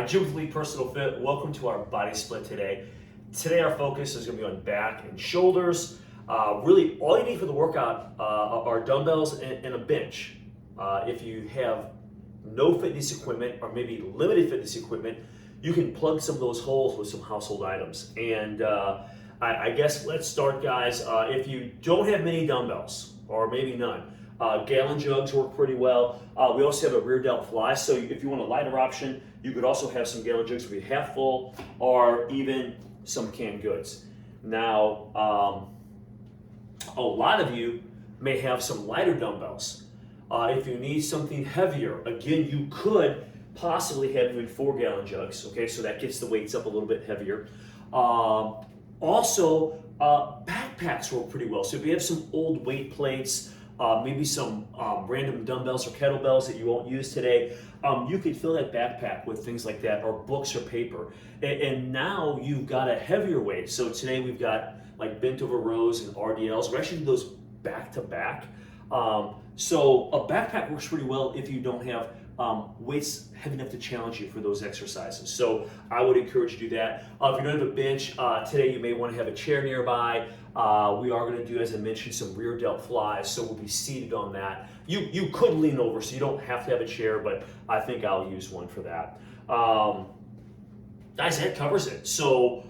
Jim with Elite Personal Fit. Welcome to our body split today. Today our focus is going to be on back and shoulders. Really, all you need for the workout are dumbbells and a bench. If you have no fitness equipment or maybe limited fitness equipment, you can plug some of those holes with some household items. And I guess let's start, guys. If you don't have many dumbbells, or maybe none, gallon jugs work pretty well. We also have a rear delt fly, so if you want a lighter option, you could also have some gallon jugs be half full, or even some canned goods. Now, a lot of you may have some lighter dumbbells. If you need something heavier, again, you could possibly have even 4-gallon jugs, okay, so that gets the weights up a little bit heavier. Also, backpacks work pretty well. So if you have some old weight plates, maybe some random dumbbells or kettlebells that you won't use today, you could fill that backpack with things like that, or books or paper. And now you've got a heavier weight. So today we've got like bent over rows and RDLs. We're actually do those back to back. So a backpack works pretty well if you don't have weights heavy enough to challenge you for those exercises. So I would encourage you to do that. If you don't have a bench, today you may want to have a chair nearby. We are going to do, as I mentioned, some rear delt flies, so we'll be seated on that. You could lean over, so you don't have to have a chair, but I think I'll use one for that. Guys, that covers it. So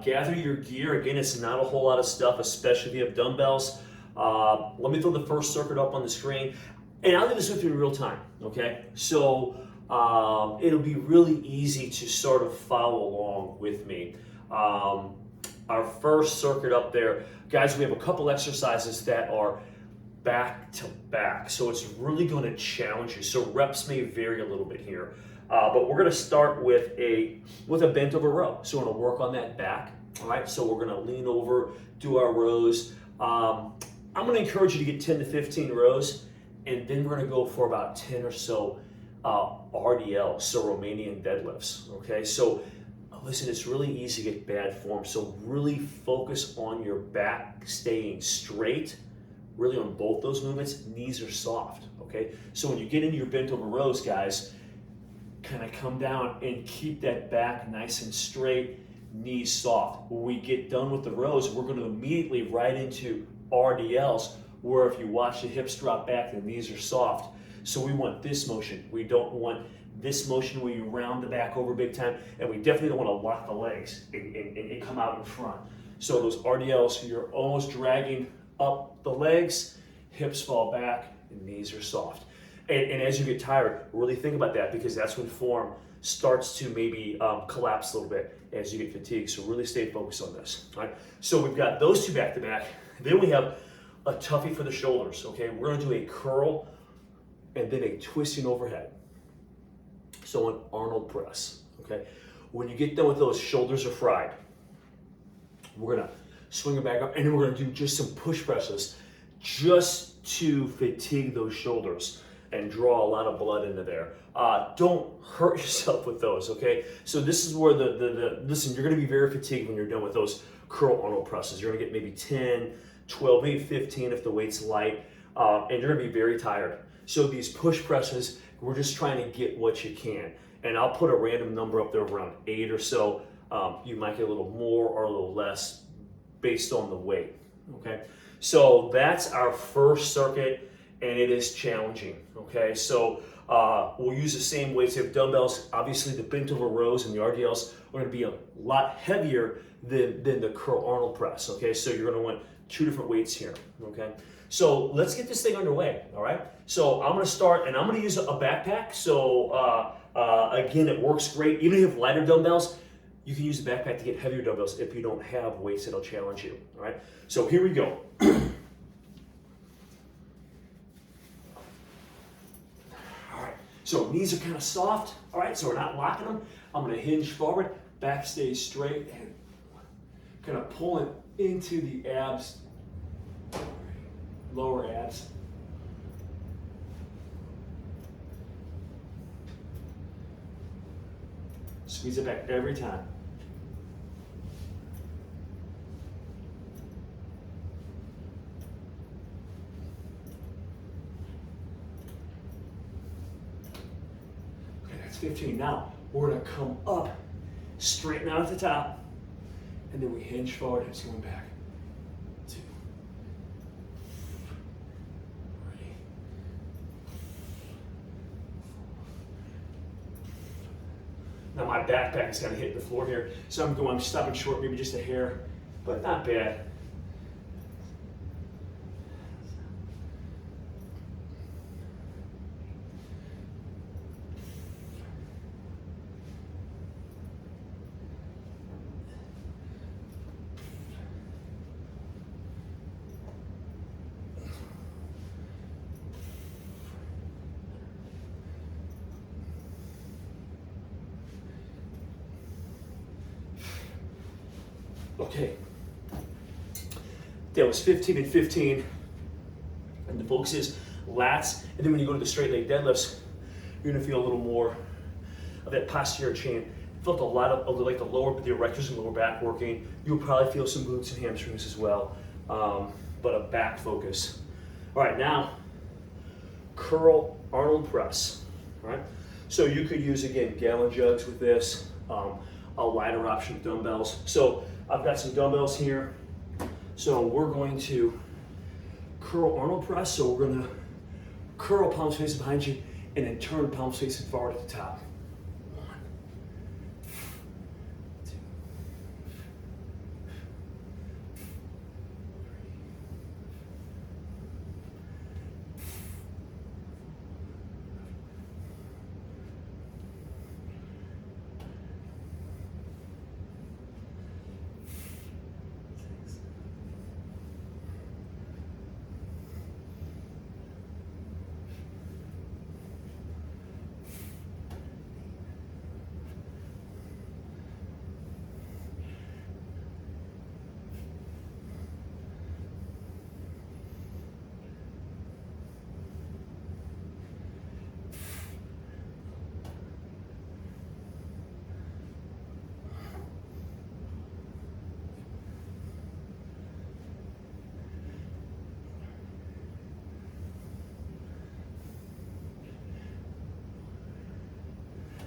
gather your gear. Again, it's not a whole lot of stuff, especially if you have dumbbells. Let me throw the first circuit up on the screen, and I'll do this with you in real time, okay? So it'll be really easy to sort of follow along with me. Our first circuit up there, guys, we have a couple exercises that are back to back, so it's really going to challenge you. So reps may vary a little bit here, but we're going to start with a bent over row. So we're going to work on that back. All right, so we're going to lean over, do our rows. I'm going to encourage you to get 10 to 15 rows, and then we're going to go for about 10 or so RDLs, so Romanian deadlifts. Okay, so listen, it's really easy to get bad form, so really focus on your back staying straight, really on both those movements. Knees are soft, okay? So when you get into your bent over rows, guys, kind of come down and keep that back nice and straight, knees soft. When we get done with the rows, we're going to immediately right into RDLs, where if you watch the hips drop back, the knees are soft. So we want this motion. We don't want this motion where you round the back over big time, and we definitely don't want to lock the legs and come out in front. So those RDLs, you're almost dragging up the legs, hips fall back, and knees are soft. And as you get tired, really think about that, because that's when form starts to maybe collapse a little bit as you get fatigued. So really stay focused on this. All right? So we've got those two back to back. Then we have a toughie for the shoulders. Okay, we're going to do a curl and then a twisting overhead. So an Arnold press. Okay, when you get done with those, shoulders are fried. We're going to swing it back up, and then we're going to do just some push presses just to fatigue those shoulders and draw a lot of blood into there. Don't hurt yourself with those, okay? So this is where listen, you're gonna be very fatigued when you're done with those curl Arnold presses. You're gonna get maybe 10, 12, maybe 15 if the weight's light, and you're gonna be very tired. So these push presses, we're just trying to get what you can. And I'll put a random number up there around 8 or so. You might get a little more or a little less based on the weight, okay? So that's our first circuit, and it is challenging, okay? So we'll use the same weights. If dumbbells, obviously the bent over rows and the RDLs are gonna be a lot heavier than the curl Arnold press, okay? So you're gonna want 2 different weights here, okay? So let's get this thing underway, all right? So I'm gonna start, and I'm gonna use a backpack. So again, it works great. Even if you have lighter dumbbells, you can use the backpack to get heavier dumbbells if you don't have weights that'll challenge you, all right? So here we go. So knees are kind of soft, all right? So we're not locking them. I'm gonna hinge forward, back stays straight, and kind of pulling into the abs, lower abs. Squeeze it back every time. Okay, that's 15. Now, We're gonna come up, straighten out at the top, and then we hinge forward, hips going back. 2, 3. Now my backpack is kind of hitting the floor here, so I'm stopping short, maybe just a hair, but not bad. Okay, that was 15 and 15, and the focus is lats, and then when you go to the straight leg deadlifts, you're gonna feel a little more of that posterior chain. Felt a lot of like the erectors and lower back working. You'll probably feel some glutes and hamstrings as well, but a back focus. All right, now, curl Arnold press, all right? So you could use, again, gallon jugs with this, a lighter option of dumbbells. So I've got some dumbbells here. So we're going to curl Arnold press. So we're gonna curl palms facing behind you and then turn palms facing forward at the top. 1, 2, 6.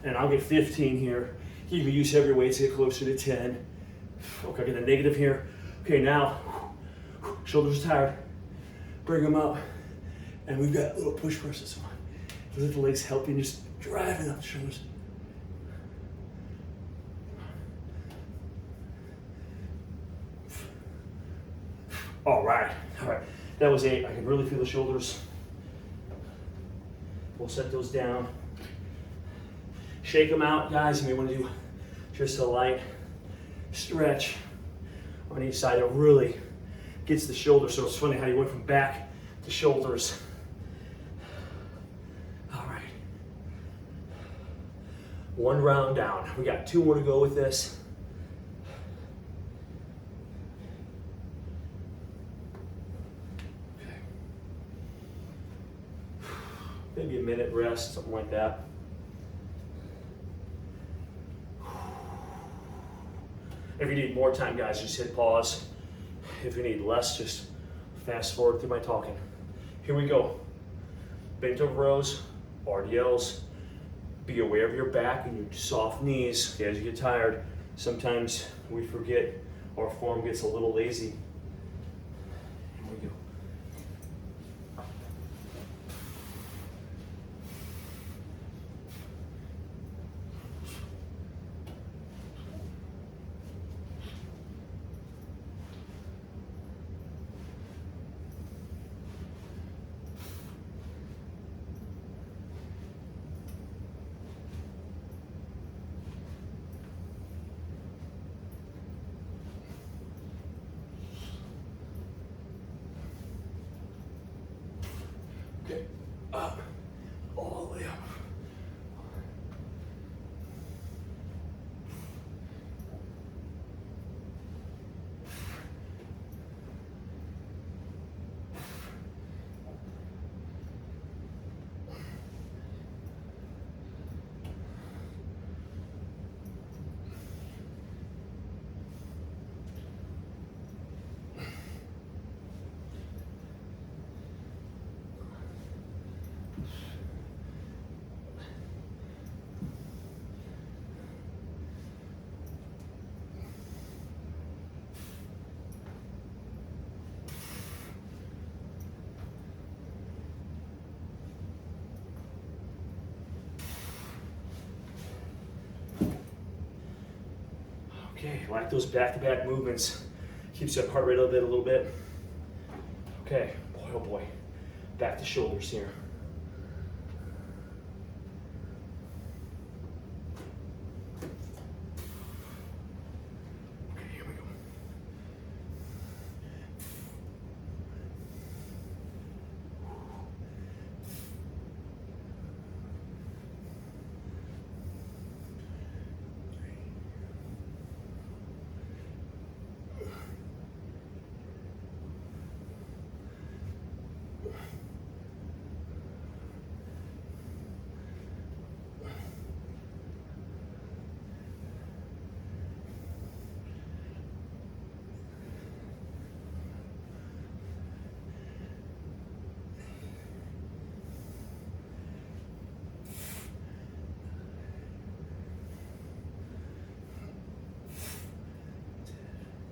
And I'll get 15 here. You can use heavier weights to get closer to 10. Okay, I get a negative here. Okay, now, shoulders are tired. Bring them up. And we've got little push presses on. Let the legs help you just driving up the shoulders. All right. That was 8. I can really feel the shoulders. We'll set those down. Shake them out, guys. You may want to do just a light stretch on each side. It really gets the shoulders. So it's funny how you went from back to shoulders. All right. 1 round down. We got 2 more to go with this. Okay. Maybe a minute rest, something like that. If you need more time, guys, just hit pause. If you need less, just fast forward through my talking. Here we go. Bent over rows, RDLs. Be aware of your back and your soft knees. Okay, as you get tired, sometimes we forget, our form gets a little lazy. Here we go. Okay, up, all the way up. I like those back-to-back movements. Keeps your heart rate up a little bit. Okay, boy, oh boy. Back to shoulders here. Okay, here we go.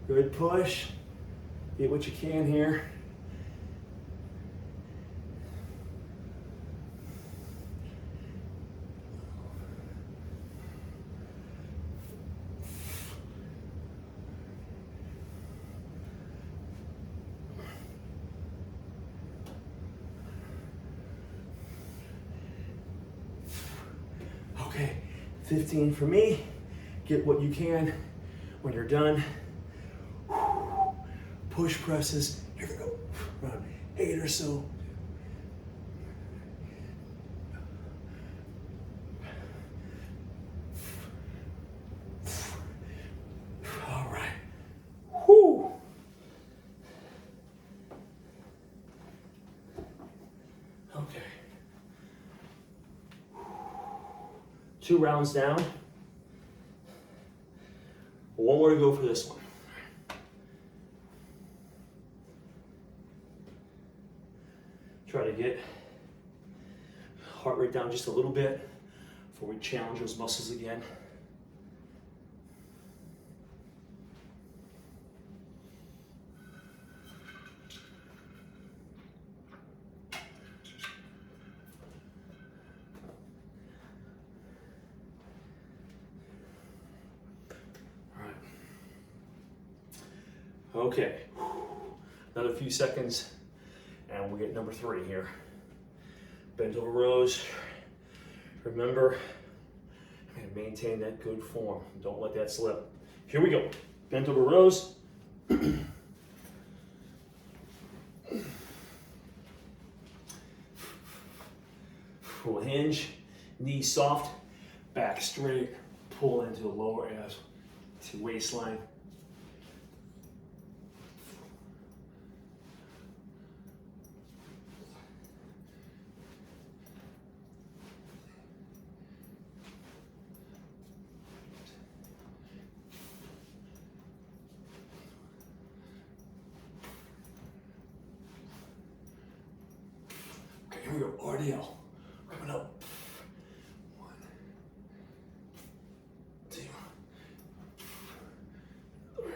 Good push. Get what you can here. Okay, 15 for me. Get what you can when you're done. Push presses. Here we go. Around 8 or so. All right. Whoo. Okay. 2 rounds down. One more to go for this one. Try to get heart rate down just a little bit before we challenge those muscles again. All right. Okay. Another few seconds. And we'll get number 3 here. Bent over rows. Remember, maintain that good form. Don't let that slip. Here we go. Bent over rows. Full hinge. Knees soft. Back straight. Pull into the lower abs to waistline. Here we go, RDL, coming up. 1, 2, 3.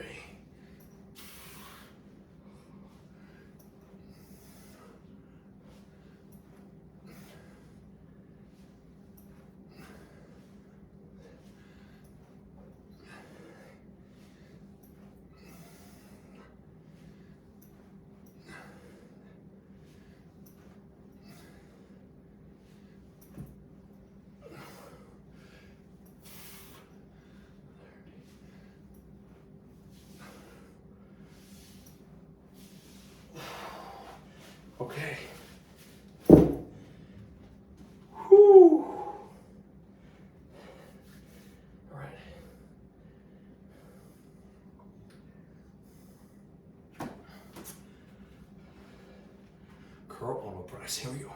Okay. Whew. All right. Curl elbow press. Here we go.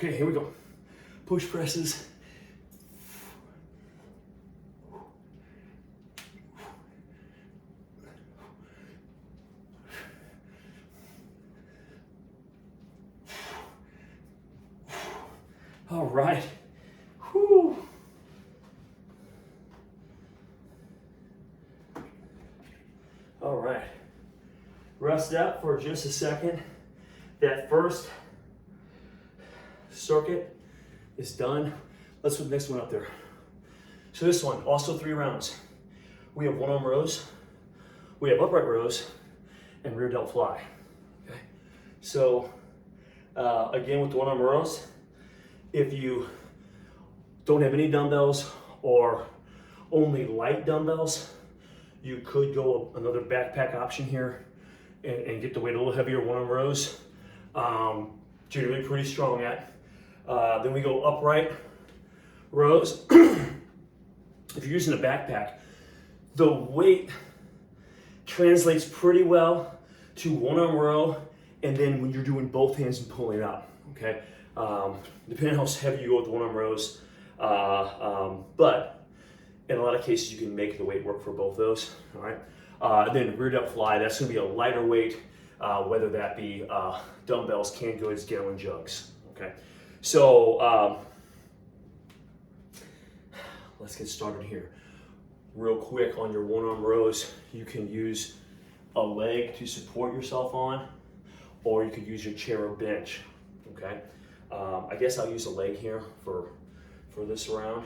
Okay, here we go. Push presses. All right. Whew. All right. Rest up for just a second. That first circuit is done. Let's put the next one up there. So this one, also 3 rounds. We have one arm rows, we have upright rows, and rear delt fly. Okay. So again, with the one arm rows, if you don't have any dumbbells or only light dumbbells, you could go another backpack option here and get the weight a little heavier, one arm rows. Generally pretty strong at. Then we go upright rows. If you're using a backpack, the weight translates pretty well to one arm row, and then when you're doing both hands and pulling up, okay? Depending on how heavy you go with the one arm rows, but in a lot of cases you can make the weight work for both those, all right? Then rear delt fly, that's gonna be a lighter weight, whether that be dumbbells, canned goods, gallon jugs, okay? So let's get started here. Real quick, on your one arm rows, you can use a leg to support yourself on, or you could use your chair or bench, okay? I guess I'll use a leg here for this round.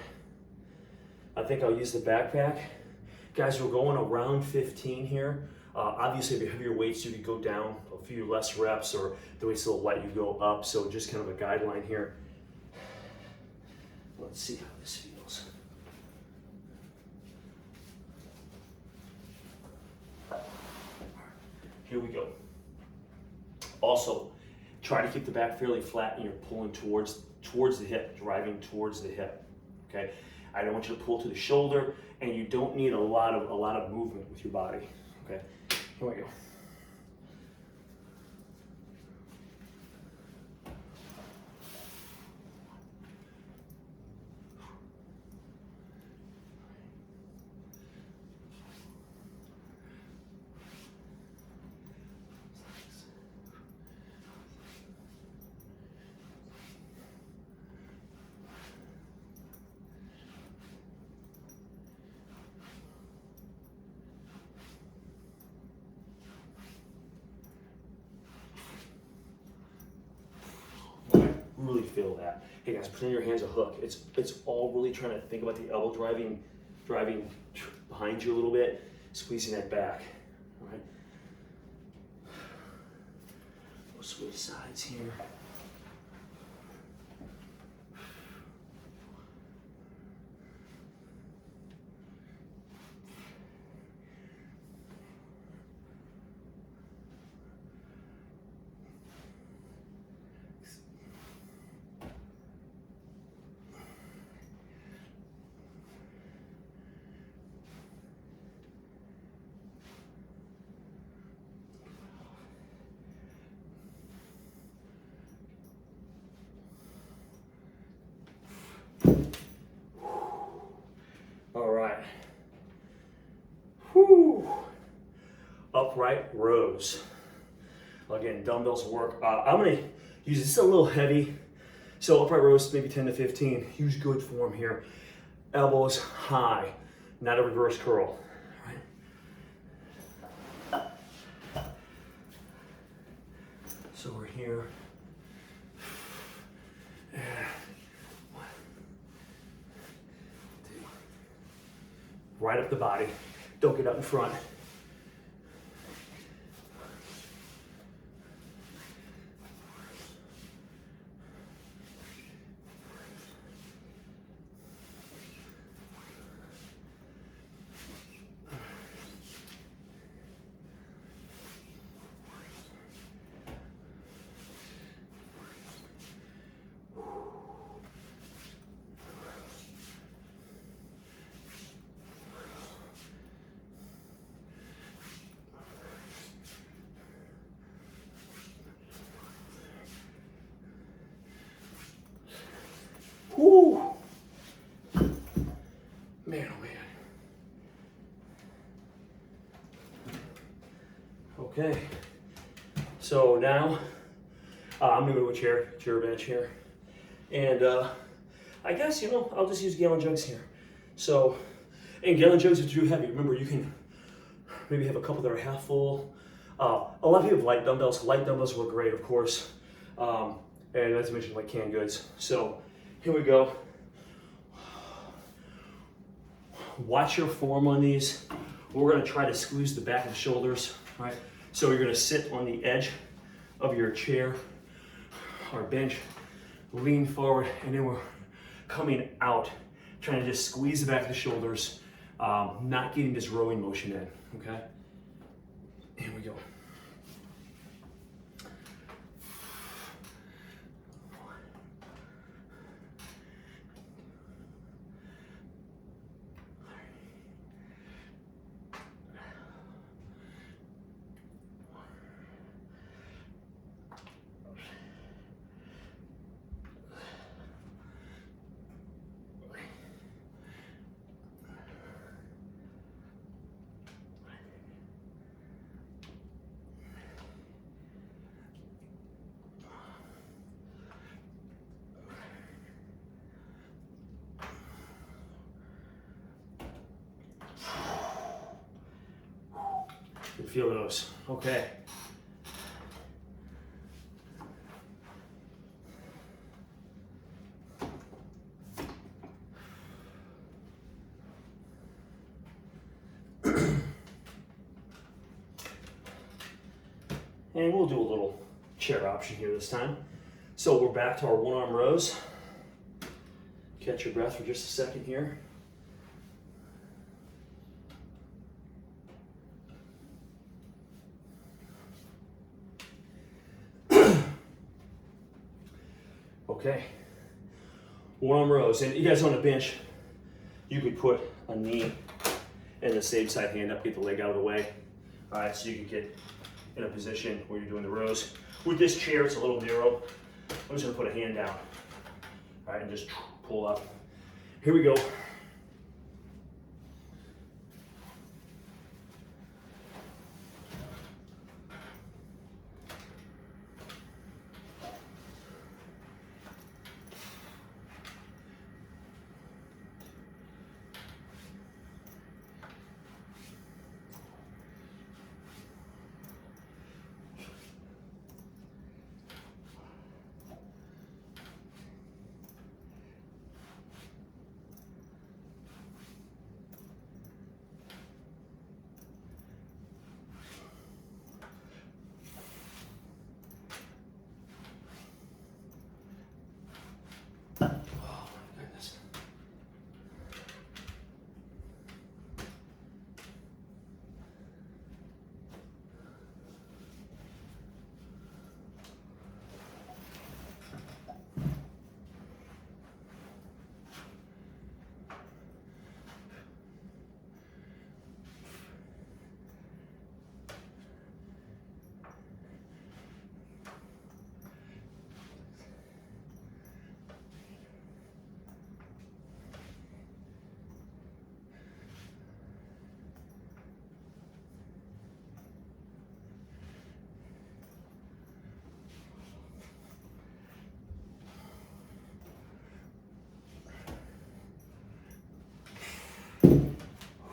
I think I'll use the backpack. Guys, we're going around 15 here. Obviously, if you have your weights, you could go down a few less reps, or the weight's a little light, you go up. So just kind of a guideline here. Let's see how this feels. Here we go. Also, try to keep the back fairly flat and you're pulling towards the hip, driving towards the hip, okay? I don't want you to pull to the shoulder, and you don't need a lot of movement with your body, okay? Here we go. Really feel that. Hey guys, pretend your hand's a hook. It's all really trying to think about the elbow driving behind you a little bit, squeezing that back. All right. We'll switch sides here. All right. Whew. Upright rows. Again, dumbbells work. I'm gonna use this a little heavy. So upright rows, maybe 10 to 15. Use good form here. Elbows high, not a reverse curl. All right. So we're here. Right up the body. Don't get up in front. Man, oh man. Okay. So now I'm gonna go to a chair bench here. And I guess, you know, I'll just use gallon jugs here. So, and gallon jugs are too heavy. Remember, you can maybe have a couple that are half full. A lot of people have light dumbbells. Light dumbbells work great, of course. And not to mention like canned goods. So here we go. Watch your form on these. We're gonna try to squeeze the back of the shoulders, right? So you're gonna sit on the edge of your chair or bench, lean forward, and then we're coming out, trying to just squeeze the back of the shoulders, not getting this rowing motion in, okay? Here we go. You feel those, okay. And we'll do a little chair option here this time. So we're back to our one arm rows. Catch your breath for just a second here. Okay, one arm rows. And you guys on a bench, you could put a knee and the same side hand up, get the leg out of the way. All right, so you can get in a position where you're doing the rows. With this chair, it's a little narrow. I'm just gonna put a hand down, all right, and just pull up. Here we go.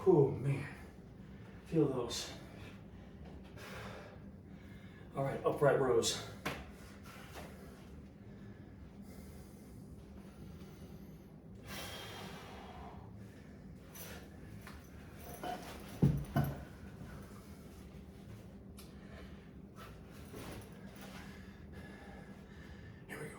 Oh man, feel those. All right, upright rows. Here we go.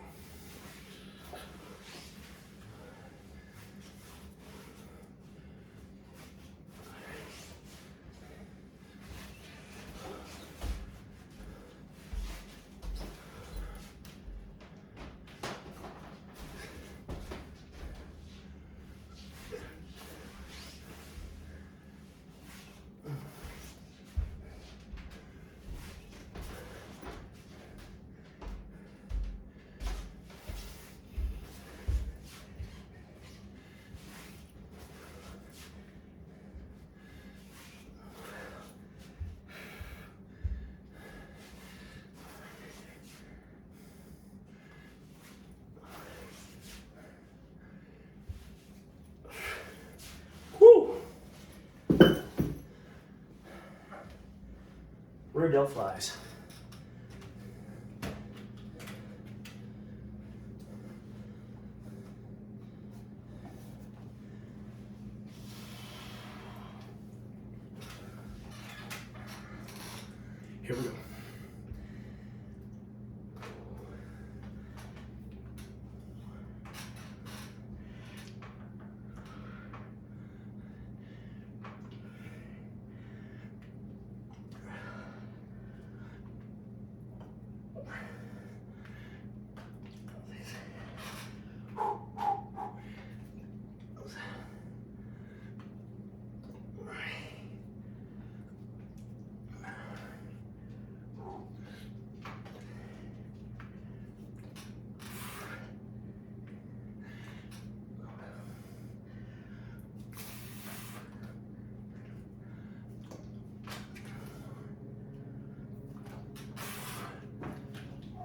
Rdl flies. Here we go.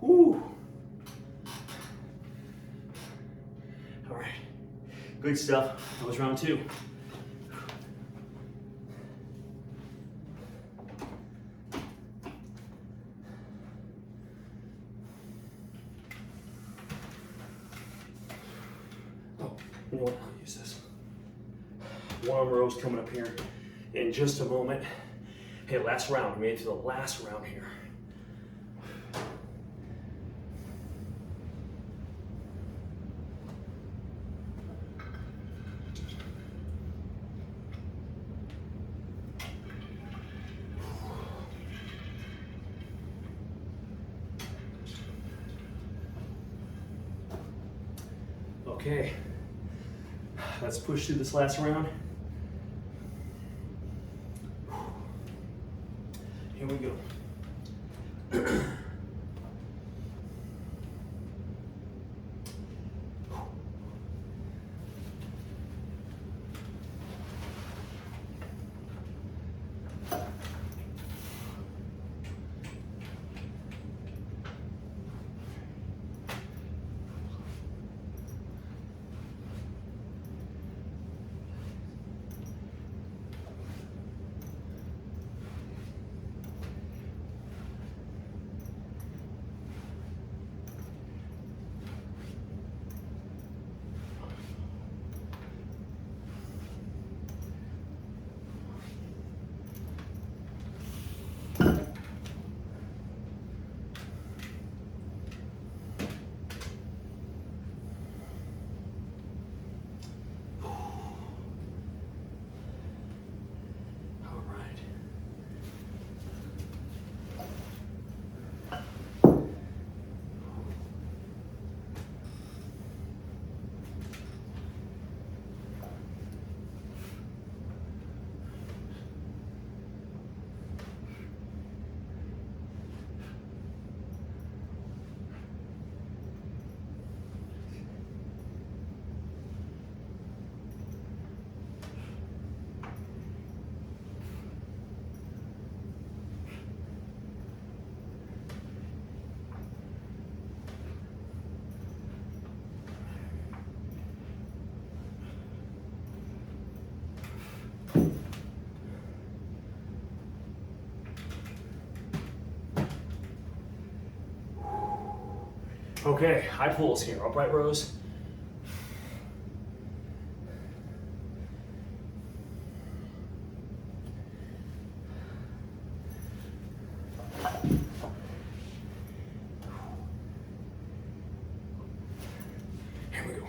Whew. All right, good stuff. That was round 2. Oh, you know what? I'll use this. One arm rows coming up here in just a moment. Hey, last round. We made it to the last round here. Okay, let's push through this last round. Here we go. Okay, high pulls here, upright rows. Here we go.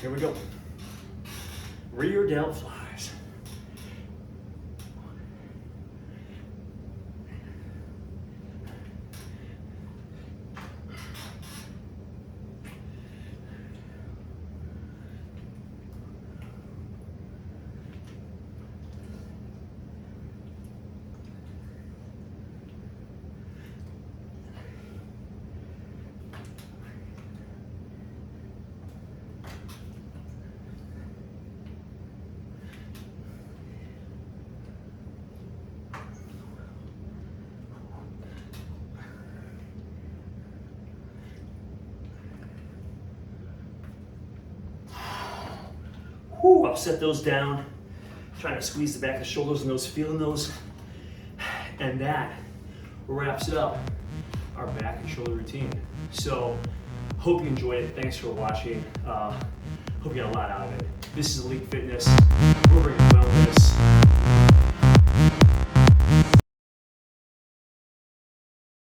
Here we go. Rear delt flies. Whew, I'll set those down, trying to squeeze the back of the shoulders and those, feeling those. And that wraps it up, our back and shoulder routine. So, hope you enjoyed it. Thanks for watching. Hope you got a lot out of it. This is Elite Fitness. We're